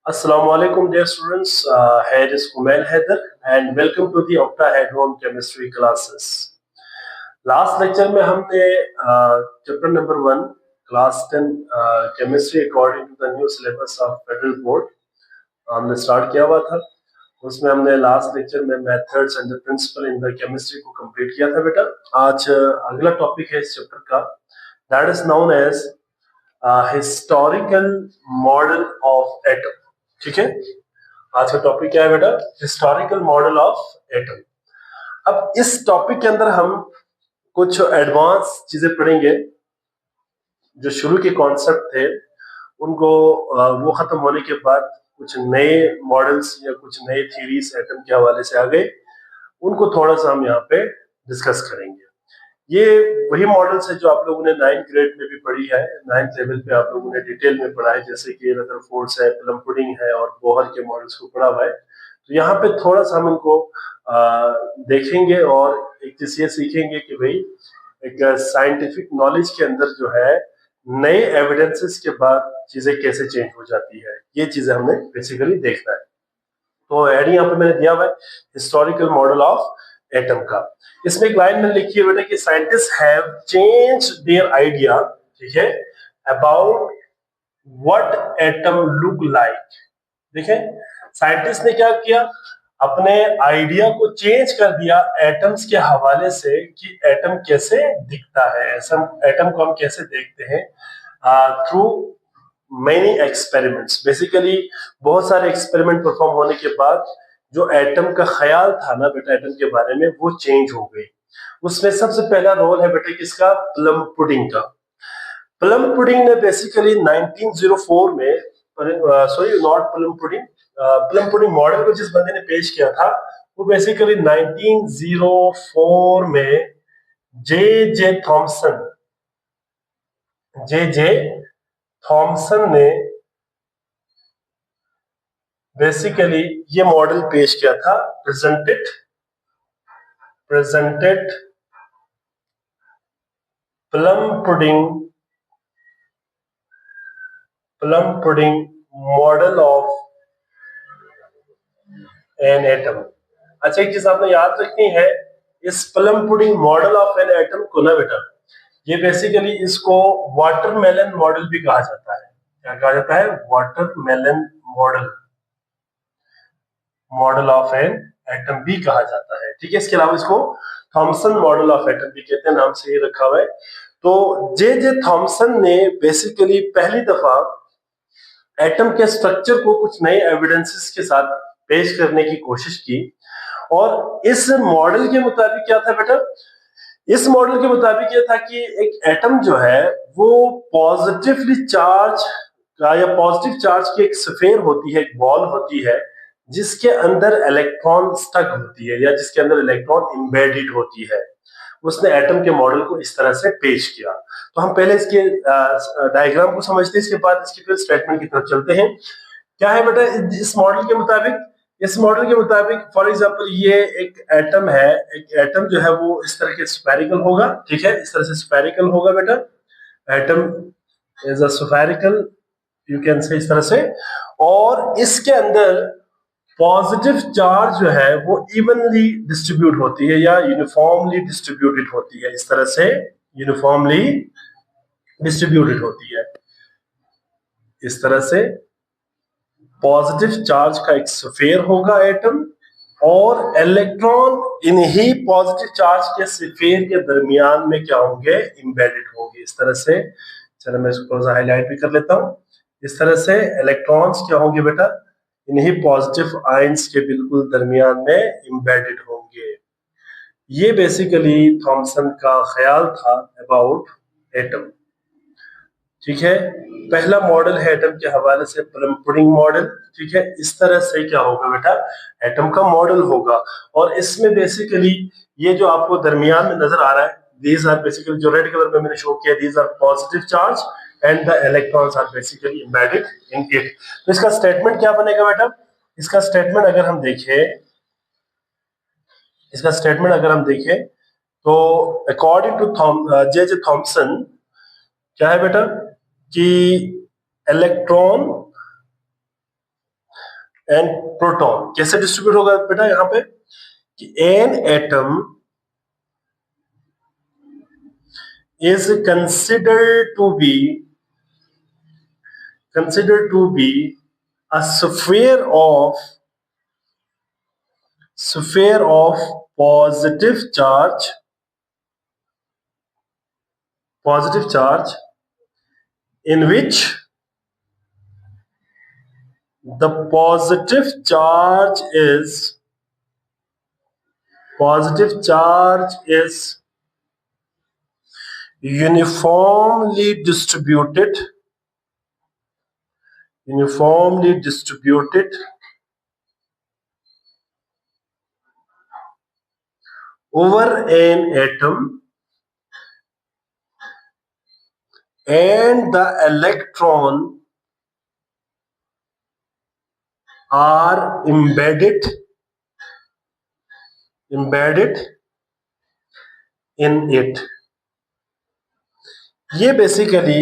Assalamu alaikum, dear students. Here is Kumail Haider, and welcome to the Octahedron Chemistry classes. Last lecture में हमने chapter number 1, class 10 chemistry according to the new syllabus of Federal Board हमने start किया हुआ था. उसमें हमने last lecture में methods and the principle in the chemistry को complete किया था बेटा. आज अगला topic है इस chapter का, that is known as historical model of atom. ठीक है, आज का टॉपिक क्या है बेटा? Historical model of atom. अब इस टॉपिक के अंदर हम कुछ एडवांस चीजें पढ़ेंगे. जो शुरू के कॉन्सेप्ट थे उनको वो खत्म होने के बाद कुछ नए मॉडल्स या कुछ नए थ्योरीज एटम के हवाले से आ गए, उनको थोड़ा सा हम यहाँ पे डिस्कस करेंगे. ये वही मॉडल्स है जो आप लोगों ने 9th ग्रेड में भी पढ़ी है. 9th लेवल पे आप लोगों ने डिटेल में पढ़ा है, जैसे कि रदरफोर्ड है, प्लम पुडिंग है और बोहर के मॉडल्स को पढ़ा हुआ है. तो यहाँ पे थोड़ा सा हम इनको देखेंगे और एक चीज ये सीखेंगे कि भाई एक साइंटिफिक नॉलेज के अंदर जो है नए एविडेंसेस के बाद चीजें कैसे चेंज हो जाती है, ये चीजें हमें बेसिकली देखना है. तो हेड यहाँ पे मैंने दिया हुआ है हिस्टोरिकल मॉडल ऑफ एटम का. इसमें एक लाइन में लिखी है बेटा कि scientist have changed their idea, ठीक है, about what atom look like. देखें, साइंटिस्ट ने क्या किया, अपने आइडिया को चेंज कर दिया एटम्स के हवाले से कि एटम कैसे दिखता है, एटम को हम कैसे देखते हैं थ्रू मेनी एक्सपेरिमेंट्स. बेसिकली बहुत सारे एक्सपेरिमेंट परफॉर्म होने के बाद जो एटम का ख्याल था ना बेटा एटम के बारे में, वो चेंज हो गई. उसमें सबसे पहला रोल है बेटा किसका? प्लम पुडिंग का. प्लम पुडिंग ने बेसिकली 1904 में, sorry not plum pudding, plum pudding model को जिस बंदे ने पेश किया था वो बेसिकली 1904 में जे थॉमसन ने बेसिकली ये मॉडल पेश किया था. Presented plum pudding model of an atom. अच्छा, एक चीज आपने याद रखनी है, इस plum pudding model of an atom को ना बेटा, ये बेसिकली इसको वाटरमेलन मॉडल भी कहा जाता है. क्या कहा जाता है? Watermelon model of an atom भी कहा जाता है. ठीक है, इसके अलावा इसको थॉमसन मॉडल ऑफ एटम भी कहते हैं, नाम से ही रखा हुआ है. तो जे थॉमसन ने बेसिकली पहली दफा एटम के स्ट्रक्चर को कुछ नए एविडेंसेस के साथ पेश करने की कोशिश की. और इस मॉडल के मुताबिक क्या था बेटा? इस मॉडल के मुताबिक ये था कि एक एटम जो है वो पॉजिटिवली चार्ज का या पॉजिटिव चार्ज की एक स्फीयर होती है, एक बॉल होती है जिसके अंदर इलेक्ट्रॉन स्टक होती है या जिसके अंदर इलेक्ट्रॉन एम्बेडेड होती है. उसने एटम के मॉडल को इस तरह से पेश किया. तो हम पहले इसके डायग्राम को समझते हैं, इसके बाद इसकी फिर स्टेटमेंट की तरफ चलते हैं. क्या है बेटा इस मॉडल के मुताबिक? इस मॉडल के मुताबिक फॉर एग्जांपल ये एक एटम है, एक एटम जो है वो इस तरह के स्फेरिकल होगा. ठीक है, इस तरह से स्फेरिकल होगा बेटा. Atom is a spherical, you can say इस तरह से. और इसके अंदर पॉजिटिव चार्ज जो है वो इवनली डिस्ट्रीब्यूट होती है या यूनिफॉर्मली डिस्ट्रीब्यूटेड होती है. इस तरह से यूनिफॉर्मली डिस्ट्रीब्यूटेड होती है. इस तरह से पॉजिटिव चार्ज का एक स्फीयर होगा एटम, और इलेक्ट्रॉन इन्हीं पॉजिटिव चार्ज के स्फीयर के दरमियान में क्या होंगे? एम्बेडेड होंगे. इस तरह से, चलो मैं इसको थोड़ा सा हाईलाइट भी कर लेता हूं. इस तरह से इलेक्ट्रॉन्स क्या होंगे बेटा? इन्हीं पॉजिटिव आयंस के बिल्कुल दरमियान में एम्बेडेड होंगे. ये बेसिकली थॉमसन का ख्याल था अबाउट एटम. ठीक है, पहला मॉडल है एटम के हवाले से प्लम पुडिंग मॉडल. ठीक है, इस तरह से क्या होगा बेटा? एटम का मॉडल होगा. और इसमें बेसिकली ये जो आपको दरमियान में नजर आ रहा है, दीज आर बेसिकली, जो रेड कलर में मैंने शो किया, these are positive charge and the electrons are basically embedded in it. तो इसका स्टेटमेंट क्या बनेगा बेटा? इसका स्टेटमेंट अगर हम देखें, तो अकॉर्डिंग टू जे थॉमसन क्या है बेटा कि इलेक्ट्रॉन एंड प्रोटॉन। कैसे डिस्ट्रीब्यूट होगा बेटा यहाँ पे कि an atom is considered to be a sphere of positive charge in which the positive charge is uniformly distributed over an atom, and the electron are embedded in it। ये basically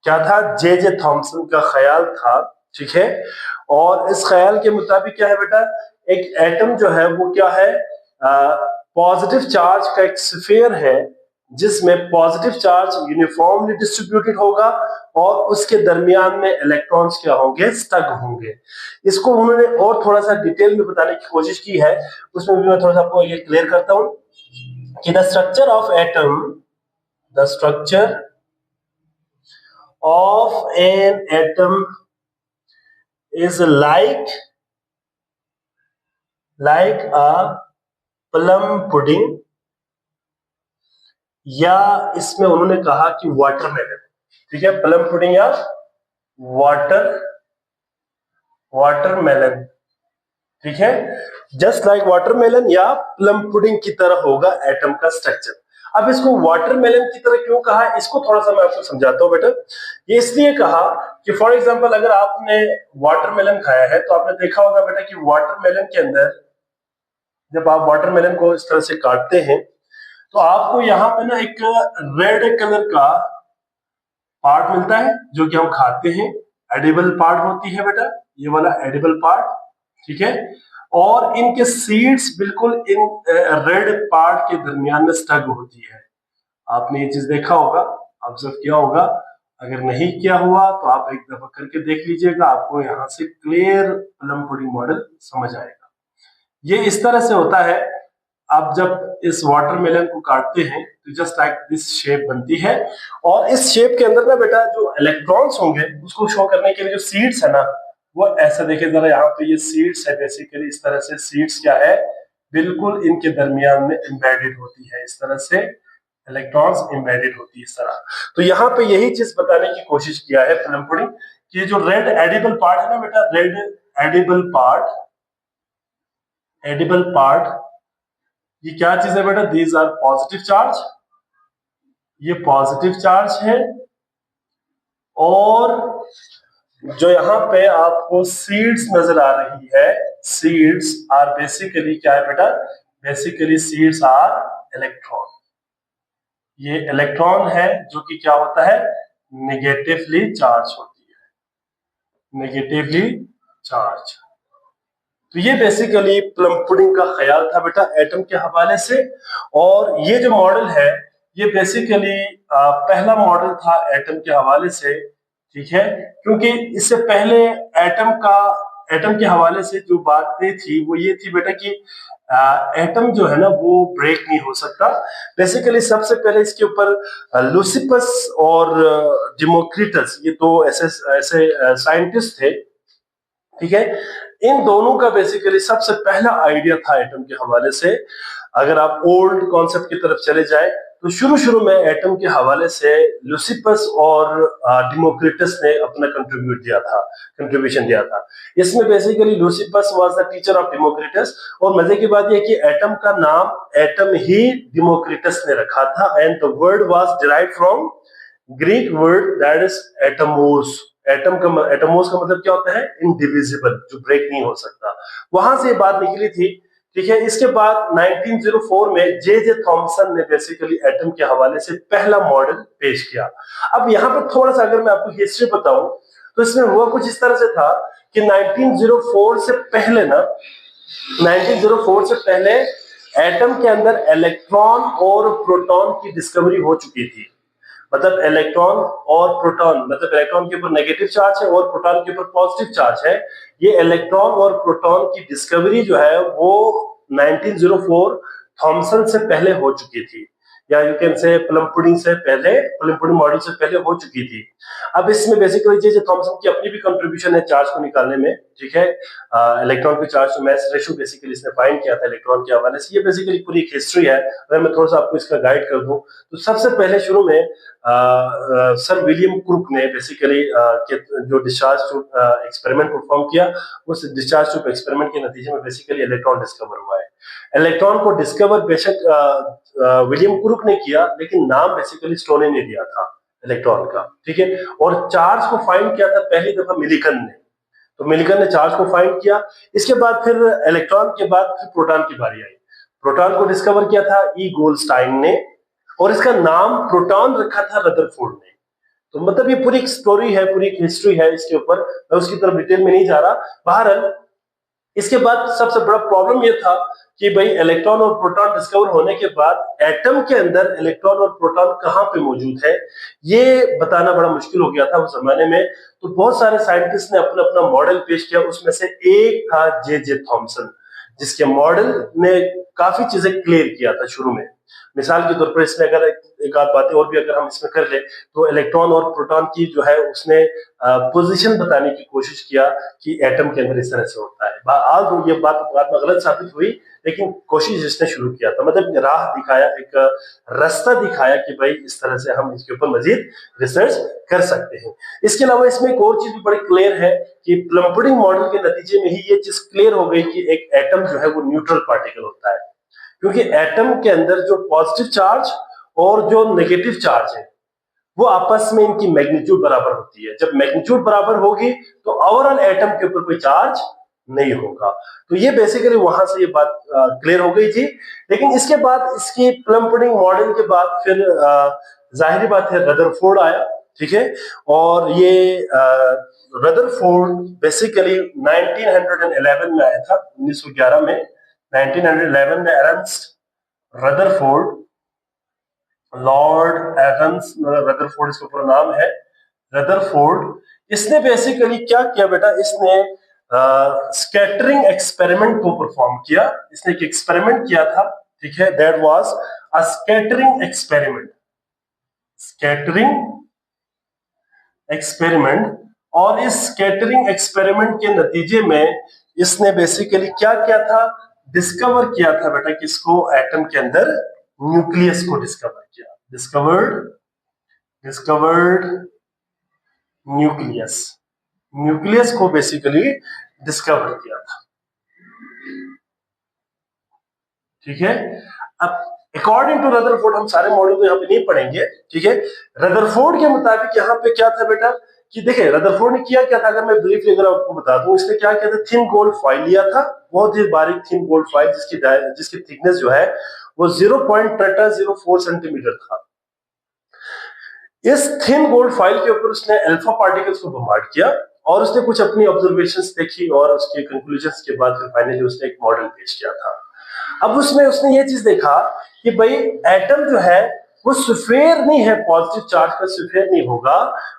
क्या था, J Thomson का ख्याल था, ठीक है। और इस ख्याल के मुताबिक क्या है बेटा, एक एटम जो है वो क्या है, पॉजिटिव चार्ज का एक स्फीयर है जिसमें पॉजिटिव चार्ज यूनिफॉर्मली डिस्ट्रीब्यूटेड होगा और उसके दरमियान में इलेक्ट्रॉन्स क्या होंगे, स्टक होंगे। इसको उन्होंने और थोड़ा सा डिटेल में बताने की कोशिश की है, उसमें भी मैं थोड़ा सा आपको ये क्लियर करता हूं कि the structure of an atom is like a plum pudding, या इसमें उन्होंने कहा कि वाटरमेलन, ठीक है, प्लम पुडिंग या वाटरमेलन, ठीक है, जस्ट लाइक वाटरमेलन या प्लम पुडिंग की तरह होगा एटम का स्ट्रक्चर। अब इसको वाटरमेलन की तरह क्यों कहा, इसको थोड़ा सा मैं आपको समझाता हूं बेटा। ये इसलिए कहा कि फॉर एग्जांपल अगर आपने वाटरमेलन खाया है तो आपने देखा होगा बेटा कि वाटरमेलन के अंदर जब आप वाटरमेलन को इस तरह से काटते हैं तो आपको यहाँ पे ना एक रेड कलर का पार्ट मिलता है जो कि हम खाते हैं, एडिबल पार्ट होती है बेटा, ये वाला एडिबल पार्ट, ठीक है। और इनके सीड्स बिल्कुल इन रेड पार्ट के दरमियान में स्टक होती है। आपने ये चीज देखा होगा, ऑब्जर्व किया होगा, अगर नहीं किया हुआ तो आप एक दफा करके देख लीजिएगा, आपको यहाँ से क्लियर प्लम पुडिंग मॉडल समझ आएगा। ये इस तरह से होता है, आप जब इस वाटरमेलन को काटते हैं तो जस्ट लाइक दिस शेप बनती है, और इस शेप के अंदर ना बेटा जो इलेक्ट्रॉन्स होंगे उसको शो करने के लिए जो सीड्स है ना वो ऐसा, देखिए जरा यहाँ पे ये सीड्स है, बेसिकली इस तरह से सीड्स क्या है, बिल्कुल इनके दरमियान में एम्बेडेड होती है, इस तरह से इलेक्ट्रॉन्स एम्बेडेड होती है इस तरह। तो यहाँ पे यही चीज बताने की कोशिश किया है प्लम पुडिंग कि जो रेड एडिबल पार्ट है ना बेटा, रेड एडिबल पार्ट ये क्या चीज है बेटा, दीज आर पॉजिटिव चार्ज, ये पॉजिटिव चार्ज है। और जो यहाँ पे आपको सीड्स नजर आ रही है, सीड्स आर बेसिकली क्या है बेटा, बेसिकली सीड्स आर इलेक्ट्रॉन। ये इलेक्ट्रॉन है जो कि क्या होता है, नेगेटिवली चार्ज होती है, नेगेटिवली चार्ज। तो ये बेसिकली प्लम पुडिंग का ख्याल था बेटा एटम के हवाले से। और ये जो मॉडल है ये बेसिकली पहला मॉडल था एटम के हवाले से, ठीक है, क्योंकि इससे पहले एटम के हवाले से जो बातें थी वो ये थी बेटा कि एटम जो है ना वो ब्रेक नहीं हो सकता। बेसिकली सबसे पहले इसके ऊपर लुसिपस और डेमोक्रिटस, ये दो ऐसे साइंटिस्ट थे, ठीक है। इन दोनों का बेसिकली सबसे पहला आइडिया था एटम के हवाले से। अगर आप ओल्ड कॉन्सेप्ट की तरफ चले जाए तो शुरू में एटम के हवाले से लुसिपस और डेमोक्रिटस ने अपना कंट्रीब्यूशन दिया था। इसमें basically Leucippus was the teacher of Democritus, और मजे की बात यह कि एटम का नाम एटम ही डेमोक्रिटस ने रखा था, and the word was derived from Greek word that is Atmos. Atmos का मतलब क्या होता है, इनडिविजिबल, जो ब्रेक नहीं हो सकता। वहां से ये बात निकली थी, ठीक है। इसके बाद 1904 में जे थॉमसन ने बेसिकली एटम के हवाले से पहला मॉडल पेश किया। अब यहाँ पर थोड़ा सा अगर मैं आपको हिस्ट्री बताऊं तो इसमें हुआ कुछ इस तरह से था कि 1904 से पहले ना 1904 से पहले एटम के अंदर इलेक्ट्रॉन और प्रोटॉन की डिस्कवरी हो चुकी थी। मतलब इलेक्ट्रॉन और प्रोटॉन, मतलब इलेक्ट्रॉन के ऊपर नेगेटिव चार्ज है और प्रोटॉन के ऊपर पॉजिटिव चार्ज है। ये इलेक्ट्रॉन और प्रोटॉन की डिस्कवरी जो है वो 1904 थॉमसन से पहले हो चुकी थी, या you can say plum pudding से पहले, प्लम पुडिंग मॉडल से पहले हो चुकी थी। अब इसमें बेसिकली जे थॉमसन की अपनी भी कंट्रीब्यूशन है चार्ज को निकालने में, ठीक है। इलेक्ट्रॉन के charge to mass ratio basically इसने फाइंड किया था इलेक्ट्रॉन के हवाले से। ये बेसिकली पूरी एक हिस्ट्री है। अगर मैं थोड़ा सा आपको इसका गाइड कर दूं तो सबसे पहले शुरू में सर विलियम क्रूक ने बेसिकली जो डिस्चार्ज ट्यूब एक्सपेरिमेंट परफॉर्म किया, उस डिस्चार्ज ट्यूब एक्सपेरिमेंट के नतीजे में बेसिकली इलेक्ट्रॉन डिस्कवर हुआ है। इलेक्ट्रॉन को डिस्कवर बेशक विलियम क्रूक ने किया, लेकिन नाम बेसिकली स्टोनी ने दिया था इलेक्ट्रॉन का, ठीक है। और चार्ज को फाइंड किया था पहली दफा मिलिकन ने, तो मिलिकन ने चार्ज को फाइंड किया। इसके बाद फिर इलेक्ट्रॉन के बाद फिर प्रोटॉन की बारी आई। प्रोटॉन को डिस्कवर किया था ई गोल्डस्टाइन ने, और इसका नाम प्रोटॉन रखा था रदरफोर्ड ने। तो मतलब ये पूरी एक स्टोरी है, पूरी एक हिस्ट्री है इसके ऊपर, मैं उसकी तरफ डिटेल में नहीं जा रहा। बहरहाल इसके बाद सबसे बड़ा प्रॉब्लम ये था कि भाई इलेक्ट्रॉन और प्रोटॉन डिस्कवर होने के बाद एटम के अंदर इलेक्ट्रॉन और प्रोटॉन कहां पे मौजूद है ये बताना बड़ा मुश्किल हो गया था उस जमाने में। तो बहुत सारे साइंटिस्ट ने अपना अपना मॉडल पेश किया। उसमें से एक था जे थॉमसन, जिसके मॉडल ने काफी चीजें क्लियर किया था शुरू में। मिसाल के तौर पर इसमें अगर एक आध बातें और भी अगर हम इसमें कर ले, तो इलेक्ट्रॉन और प्रोटॉन की जो है उसने पोजीशन बताने की कोशिश किया कि एटम के अंदर इस तरह से होता है। आज ये बात बाद में गलत साबित हुई, लेकिन कोशिश इसने शुरू किया था, मतलब राह दिखाया, एक रास्ता दिखाया कि भाई इस तरह से हम इसके ऊपर मजीद रिसर्च कर सकते हैं। इसके अलावा इसमें एक और चीज भी बड़ी क्लियर है कि प्लम पुडिंग मॉडल के नतीजे में ही ये चीज क्लियर हो गई कि एक एटम जो है वो न्यूट्रल पार्टिकल होता है, क्योंकि एटम के अंदर जो पॉजिटिव चार्ज और जो नेगेटिव चार्ज है वो आपस में इनकी मैग्नीट्यूड बराबर होती है। जब मैग्नीट्यूड बराबर होगी तो ओवरऑल एटम के ऊपर कोई चार्ज नहीं होगा। तो ये बेसिकली वहां से ये बात क्लियर हो गई थी। लेकिन इसके बाद इसकी प्लम पुडिंग मॉडल के बाद फिर जाहिर बात है रदरफोर्ड आया, ठीक है। और ये रदरफोर्ड बेसिकली 1911 में आया था, 1911 में, 1911 में एरन्स्ट रदरफोर्ड, लॉर्ड एवंस रदरफोर्ड इसका पूरा नाम है, रदरफोर्ड, इसने बेसिकली क्या किया बेटा, इसने स्कैटरिंग एक्सपेरिमेंट को परफॉर्म किया। इसने एक एक्सपेरिमेंट किया था, ठीक है, that was a scattering experiment, scattering experiment. और इस स्कैटरिंग एक्सपेरिमेंट के नतीजे में इसने बेसिकली क्या किया था, डिस्कवर किया था बेटा किसको, एटम के अंदर न्यूक्लियस को डिस्कवर किया, डिस्कवर्ड न्यूक्लियस, न्यूक्लियस को बेसिकली डिस्कवर किया था, ठीक है। अब अकॉर्डिंग टू रदरफोर्ड, हम सारे मॉडल को यहाँ पे नहीं पढ़ेंगे, ठीक है। रदरफोर्ड के मुताबिक यहाँ पे क्या था बेटा कि देखिए रदरफोर्ड ने किया क्या था, अगर मैं ब्रीफली अगर आपको बता दूं, इसने क्या किया था, थिन गोल्ड फॉइल लिया था, बहुत ही बारीक थिन गोल्ड फॉइल, जिसकी थिकनेस जो है वो 0.04 सेंटीमीटर था। इस थिन गोल्ड फाइल के ऊपर उसने अल्फा पार्टिकल्स को बम्बार्ड किया और उसने कुछ अपनी ऑब्जर्वेशंस देखी और उसके कंक्लूजन्स के बाद फिर फाइनली उसने एक मॉडल पेश किया था। अब उसमें उसने ये चीज देखा कि भाई एटम जो है वो सफेद नहीं है, पॉजिटिव चार्ज का सफेद नहीं होगा,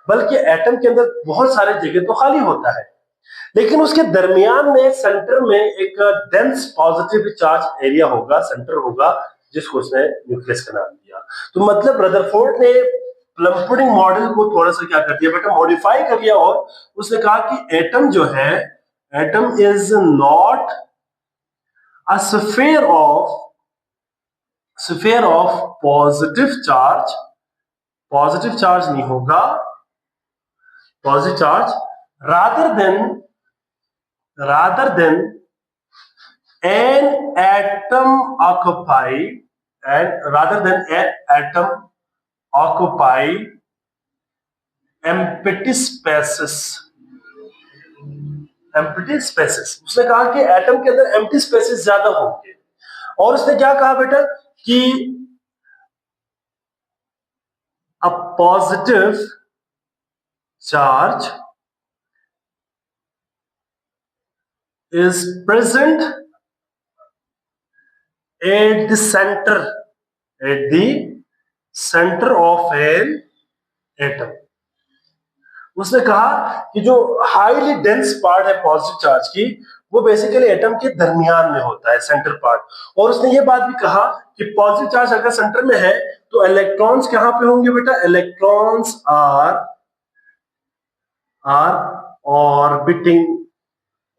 बल्कि एटम के अंदर बहुत सारे जगह तो खाली होता है, लेकिन उसके दरमियान में सेंटर में एक डेंस पॉजिटिव चार्ज एरिया होगा, सेंटर होगा, जिसको उसने न्यूक्लियस का नाम दिया। तो मतलब रदरफोर्ड ने प्लम पुडिंग मॉडल को थोड़ा सा क्या कर दिया बेटा, मॉडिफाई कर लिया, और उसने कहा कि एटम जो है, atom is not a sphere of positive charge नहीं होगा, positive charge, rather than an atom occupy empty spaces, उसने कहा कि एटम के अंदर एम्प्टी स्पेसेस ज्यादा होंगे। और उसने क्या कहा बेटा कि a positive charge is present at the center of an atom. उसने कहा कि जो हाईली डेंस पार्ट है पॉजिटिव चार्ज की, वो बेसिकली एटम के दरमियान में होता है, सेंटर पार्ट। और उसने ये बात भी कहा कि पॉजिटिव चार्ज अगर सेंटर में है तो इलेक्ट्रॉन्स कहां पे होंगे बेटा? Electrons are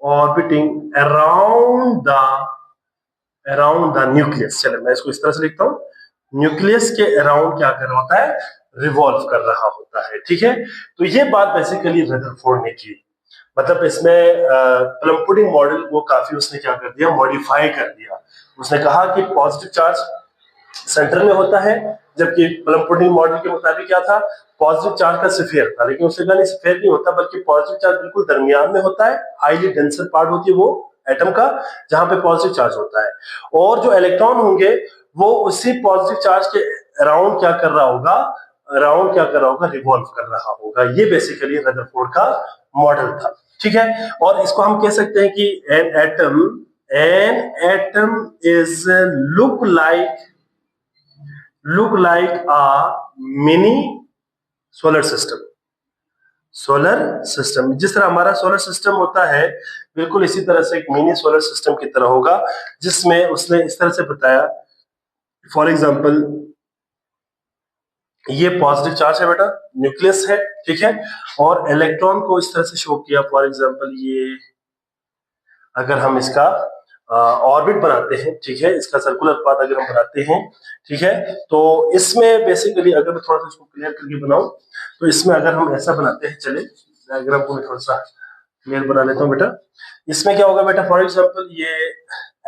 orbiting around the nucleus. चलो मैं इसको इस तरह से लिखता हूं, न्यूक्लियस के अराउंड क्या कर रहा होता है? रिवॉल्व कर रहा होता है। ठीक है, तो ये बात बेसिकली रदरफोर्ड ने की। मतलब इसमें प्लम पुडिंग मॉडल वो काफी उसने क्या कर दिया? मॉडिफाई कर दिया। उसने कहा कि पॉजिटिव चार्ज सेंटर में होता है, जबकि प्लम पुडिंग मॉडल के मुताबिक क्या था? पॉजिटिव चार्ज का स्फीयर था। लेकिन उसने कहा नहीं, स्फीयर नहीं होता, बल्कि पॉजिटिव चार्ज बिल्कुल दरमियान में होता है। हाईली डेंसर पार्ट होती है वो एटम का, जहां पे पॉजिटिव चार्ज होता है। और जो इलेक्ट्रॉन होंगे वो उसी पॉजिटिव चार्ज के अराउंड क्या कर रहा होगा? रिवॉल्व कर रहा होगा। ये बेसिकली रदरफोर्ड का मॉडल था। ठीक है, और इसको हम कह सकते हैं कि an atom is look like a mini solar system. जिस तरह हमारा सोलर सिस्टम होता है, बिल्कुल इसी तरह से एक मिनी सोलर सिस्टम की तरह होगा, जिसमें उसने इस तरह से बताया, फॉर एग्जांपल ये पॉजिटिव चार्ज है बेटा, न्यूक्लियस है। ठीक है, और इलेक्ट्रॉन को इस तरह से शो किया, फॉर एग्जांपल ये अगर हम इसका ऑर्बिट बनाते हैं, ठीक है, इसका सर्कुलर पाथ अगर हम बनाते हैं, ठीक है, तो इसमें बेसिकली अगर मैं थोड़ा सा इसको क्लियर करके बनाऊं, तो इसमें अगर हम ऐसा बनाते हैं, चले डायग्राम को मैं थोड़ा सा क्लियर बना लेता हूं बेटा। इसमें क्या होगा बेटा? फॉर एग्जांपल ये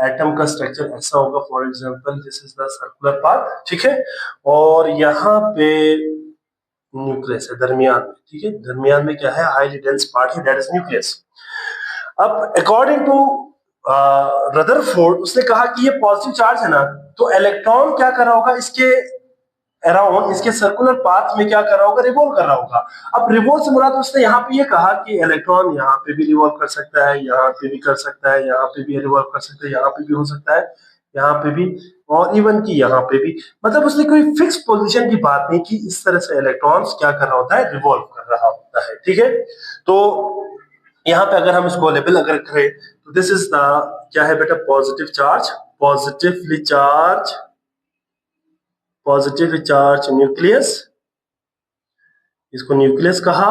एटम का स्ट्रक्चर ऐसा होगा, for example this is the circular path. ठीक है, और यहाँ पे न्यूक्लियस है दरमियान में। ठीक है, दरमियान में क्या है? हाईली डेंस पार्ट है, दैट इज न्यूक्लियस। अब अकॉर्डिंग टू रदरफोर्ड, उसने कहा कि ये पॉजिटिव चार्ज है ना, तो इलेक्ट्रॉन क्या कर रहा होगा? इसके अराउंड, इसके सर्कुलर पाथ में क्या कर रहा होगा? रिवॉल्व कर रहा होगा। अब रिवॉल्व से मुराद उसने यहाँ पे ये कहा कि इलेक्ट्रॉन यहाँ पे भी रिवॉल्व कर सकता है, यहाँ पे भी कर सकता है, यहाँ पे भी रिवॉल्व कर सकता है, यहाँ पे भी हो सकता है, यहाँ पे भी, और इवन की यहाँ पे भी। मतलब उसने कोई फिक्स पोजीशन की बात नहीं की। इस तरह से इलेक्ट्रॉन्स क्या कर रहा होता है? रिवॉल्व कर रहा होता है। ठीक है, तो यहाँ पे अगर हम इसको लेबल अगर करें, तो दिस इज द क्या है बेटा? पॉजिटिवली चार्ज न्यूक्लियस, इसको न्यूक्लियस कहा।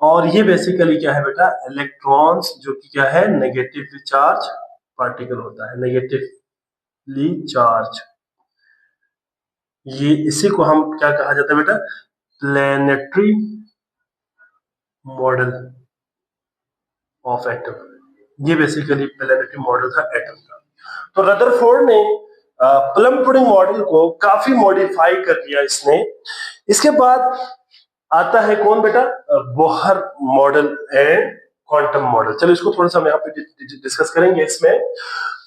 और ये बेसिकली क्या है बेटा? इलेक्ट्रॉन्स, जो कि क्या है? नेगेटिवली चार्ज पार्टिकल होता है, नेगेटिवली चार्ज। ये इसी को हम क्या कहा जाता है बेटा? Planetary model of atom. ये बेसिकली प्लैनेटरी मॉडल था एटम का। तो रदरफोर्ड ने प्लम पुडिंग मॉडल को काफी मॉडिफाई कर दिया इसने। इसके बाद आता है कौन बेटा? Bohr model and quantum model. चलो इसको थोड़ा सा हम यहाँ पे डिस्कस करेंगे। इसमें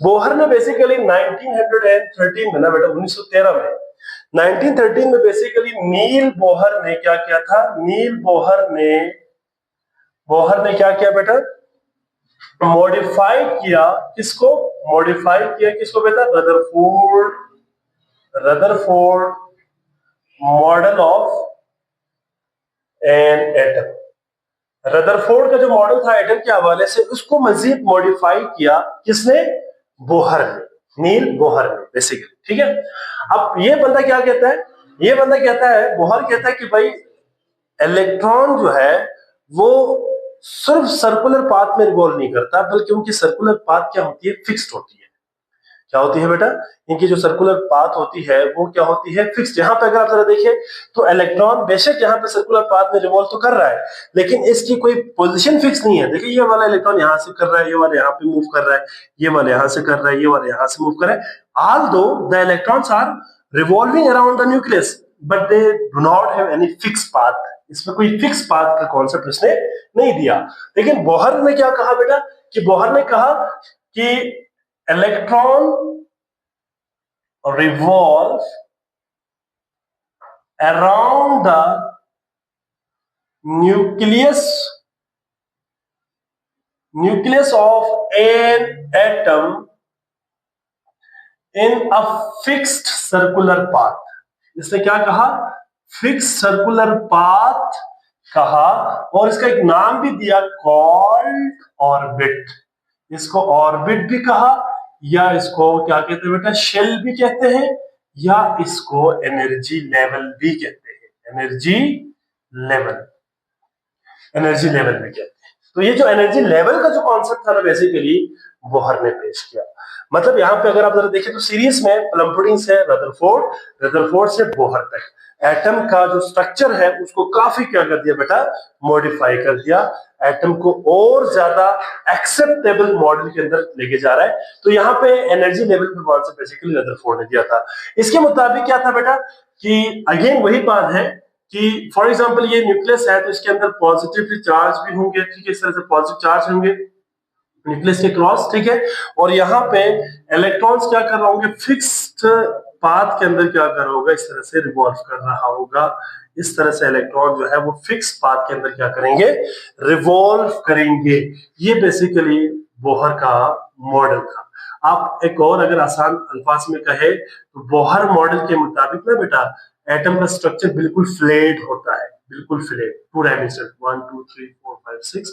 बोहर ने बेसिकली 1913 में ना बेटा, 1913 में, 1913 में बेसिकली नील बोहर ने क्या किया था? बोहर ने क्या किया बेटा? मॉडिफाई किया। किसको बेटा? Rutherford model of an atom. Rutherford का जो मॉडल था एटम के हवाले से, उसको मजीद मॉडिफाई किया किसने? बोहर ने, नील बोहर ने बेसिकली। ठीक है, अब ये बंदा क्या कहता है? बोहर कहता है कि भाई इलेक्ट्रॉन जो है वो सिर्फ सर्कुलर पाथ में रिवॉल्व नहीं करता, बल्कि उनकी सर्कुलर पाथ क्या होती है? फिक्स्ड होती है। क्या होती है बेटा? इनकी जो सर्कुलर पाथ होती है वो क्या होती है? फिक्स्ड। यहाँ पे अगर आप जरा देखें तो इलेक्ट्रॉन बेशक यहाँ पे सर्कुलर पाथ में रिवॉल्व तो कर रहा है, लेकिन इसकी कोई पोजीशन फिक्स नहीं है। देखिए, ये वाला इलेक्ट्रॉन यहाँ से कर रहा है, ये वाला यहाँ पे मूव कर रहा है, ये वाला यहाँ से कर रहा है, ये वाला यहाँ से मूव कर रहा है। Although the electrons are revolving around the nucleus, but they do not have any fix path. इसमें कोई फिक्स पाथ का कॉन्सेप्ट उसने नहीं दिया। लेकिन बोहर ने क्या कहा बेटा? कि बोहर ने कहा कि electron revolve around the nucleus nucleus of an atom in a fixed circular path. इसने क्या कहा? फिक्स्ड सर्कुलर पाथ कहा, और इसका एक नाम भी दिया, कॉल्ड ऑर्बिट। इसको ऑर्बिट भी कहा, या इसको क्या कहते हैं बेटा, शेल भी कहते हैं, या इसको एनर्जी लेवल भी कहते हैं। लेवल एनर्जी लेवल भी कहते हैं। तो ये जो एनर्जी लेवल का जो कॉन्सेप्ट था ना, बेसिकली बोहर ने पेश किया। मतलब यहाँ पे अगर आप जरा देखें तो सीरीज में प्लम्पुडिंग से रदरफोर्ड से बोहर तक एटम का जो स्ट्रक्चर है उसको काफी क्या कर दिया बेटा, मॉडिफाई कर दिया, एटम को और ज्यादा एक्सेप्टेबल मॉडल के अंदर लेके जा रहा है। तो यहाँ पे एनर्जी लेवल का कॉन्सेप्ट बेसिकली रदरफोर्ड ने दिया था। इसके मुताबिक क्या था बेटा कि अगेन वही बात है कि फॉर एग्जांपल ये न्यूक्लियस है तो इसके अंदर पॉजिटिवली चार्ज भी होंगे, ठीक है, इस तरह से पॉजिटिव चार्ज होंगे न्यूक्लियस के क्रॉस, ठीक है, और यहाँ पे इलेक्ट्रॉन्स क्या कर रहे होंगे, फिक्स्ड पाथ के अंदर क्या कर रहा होगा, इस तरह से रिवॉल्व कर रहा होगा। इस तरह से इलेक्ट्रॉन जो है वो फिक्स पाथ के अंदर क्या करेंगे, रिवॉल्व करेंगे। ये बेसिकली बोहर का मॉडल था। आप एक और अगर आसान अल्फाज में कहे तो बोहर मॉडल के मुताबिक ना बेटा एटम का स्ट्रक्चर बिल्कुल फ्लैट होता है, बिल्कुल फ्लैट, टू डायमेंशनल, 1 2 3 4 5 6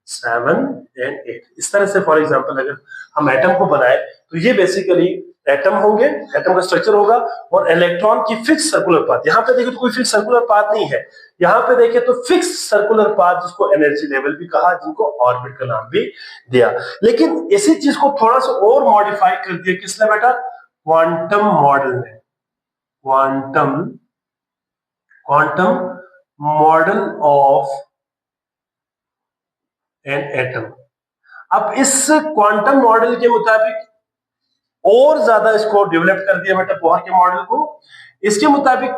7 एंड 8। इस तरह से फॉर एग्जांपल अगर हम एटम को बनाए तो ये बेसिकली एटम होंगे, एटम का स्ट्रक्चर होगा, और इलेक्ट्रॉन की फिक्स सर्कुलर पाथ। यहाँ पे देखिए तो कोई फिक्स सर्कुलर पाथ नहीं है, यहाँ पे देखिए तो फिक्स सर्कुलर पाथ जिसको एनर्जी लेवल भी कहा, जिनको ऑर्बिट का नाम भी दिया। लेकिन इसी चीज को थोड़ा सा और मॉडिफाई कर दिया किसने बेटा, क्वांटम मॉडल ने। Quantum model of an atom. अब इस क्वांटम मॉडल के मुताबिक और ज्यादा इसको डेवलप कर दिया बेटा बोहर के मॉडल को। इसके मुताबिक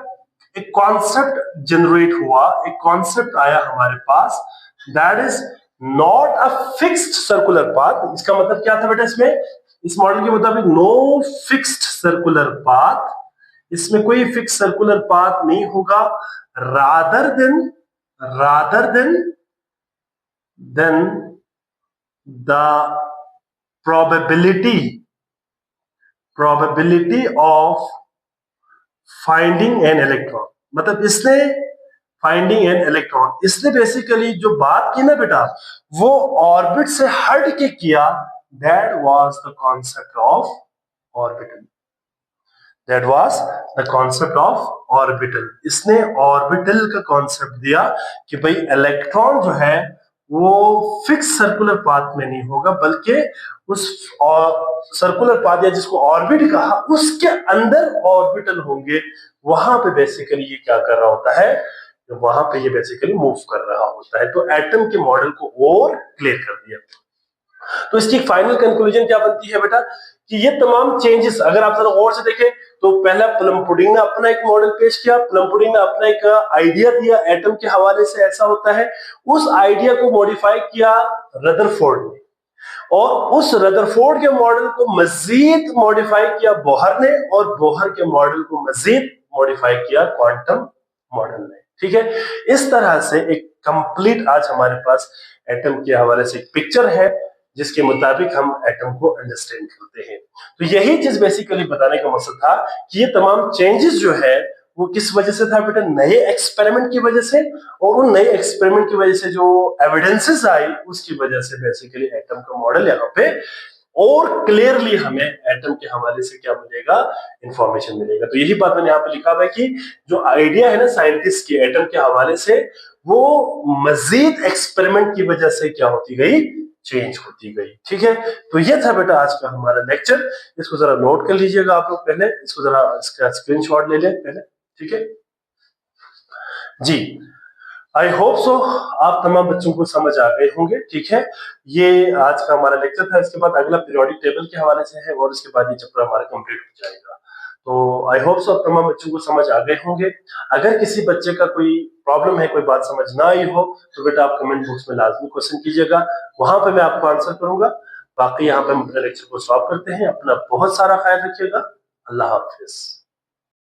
एक कॉन्सेप्ट जनरेट हुआ, एक कॉन्सेप्ट आया हमारे पास, that is not a fixed circular path. इसका मतलब क्या था बेटा, इसमें इस मॉडल के मुताबिक नो फिक्स्ड सर्कुलर पाथ, इसमें कोई फिक्स सर्कुलर पाथ नहीं होगा, rather than the probability of finding an electron। मतलब इसने फाइंडिंग एन इलेक्ट्रॉन, इसने बेसिकली जो बात की ना बेटा वो ऑर्बिट से हट के किया, that was the concept of orbital. That was the concept of orbital. इसने ऑर्बिटल का कॉन्सेप्ट दिया कि भाई इलेक्ट्रॉन जो है वो फिक्स सर्कुलर पाथ में नहीं होगा, बल्कि उस सर्कुलर पाथ या जिसको ऑर्बिट कहा उसके अंदर ऑर्बिटल होंगे। वहां पे बेसिकली ये क्या कर रहा होता है, वहां पे ये बेसिकली मूव कर रहा होता है। तो एटम के मॉडल को और क्लियर कर दिया। तो इसकी फाइनल कंक्लूजन क्या बनती है बेटा कि ये तमाम चेंजेस अगर आप जरा गौर से देखें तो पहला प्लम-पुडिंग ने अपना एक मॉडल पेश किया, प्लम-पुडिंग ने अपना एक आइडिया दिया एटम के हवाले से ऐसा होता है, उस आइडिया को मॉडिफाई किया रदरफोर्ड ने, और उस रदरफोर्ड के मॉडल को मजीद मॉडिफाई किया बोहर ने, और बोहर के मॉडल को मजीद मॉडिफाई किया क्वांटम मॉडल ने। ठीक है, इस तरह से एक कंप्लीट आज हमारे पास एटम के हवाले से एक पिक्चर है जिसके मुताबिक हम एटम को अंडरस्टैंड करते हैं। तो यही चीज बेसिकली बताने का मकसद था कि ये तमाम चेंजेस जो है वो किस वजह से था बेटा, नए एक्सपेरिमेंट की वजह से, और उन नए एक्सपेरिमेंट की वजह से जो एविडेंसेस आई उसकी वजह से बेसिकली एटम का मॉडल यहाँ पे और क्लियरली हमें एटम के हवाले से क्या मिलेगा, इंफॉर्मेशन मिलेगा। तो यही बात मैंने यहाँ पे लिखा हुआ है कि जो आइडिया है ना साइंटिस्ट के एटम के हवाले से, वो मजीद एक्सपेरिमेंट की वजह से क्या होती गई, चेंज होती गई। ठीक है, तो ये था बेटा आज का हमारा लेक्चर। इसको जरा नोट कर लीजिएगा आप लोग, पहले इसको जरा इसका स्क्रीनशॉट ले लें पहले। ठीक है जी, आई होप सो आप तमाम बच्चों को समझ आ गए होंगे। ठीक है, ये आज का हमारा लेक्चर था। इसके बाद अगला पीरियोडिक टेबल के हवाले से है, और इसके बाद ये चैप्टर हमारा कंप्लीट हो जाएगा। तो आई होप सो आप तमाम बच्चों को समझ आ गए होंगे। अगर किसी बच्चे का कोई प्रॉब्लम है, कोई बात समझ ना आई हो, तो बेटा आप कमेंट बॉक्स में लाजमी क्वेश्चन कीजिएगा, वहां पे मैं आपको आंसर करूंगा। बाकी यहाँ पे हम अपने लेक्चर को स्टॉप करते हैं। अपना बहुत सारा ख्याल रखिएगा। अल्लाह हाफिज।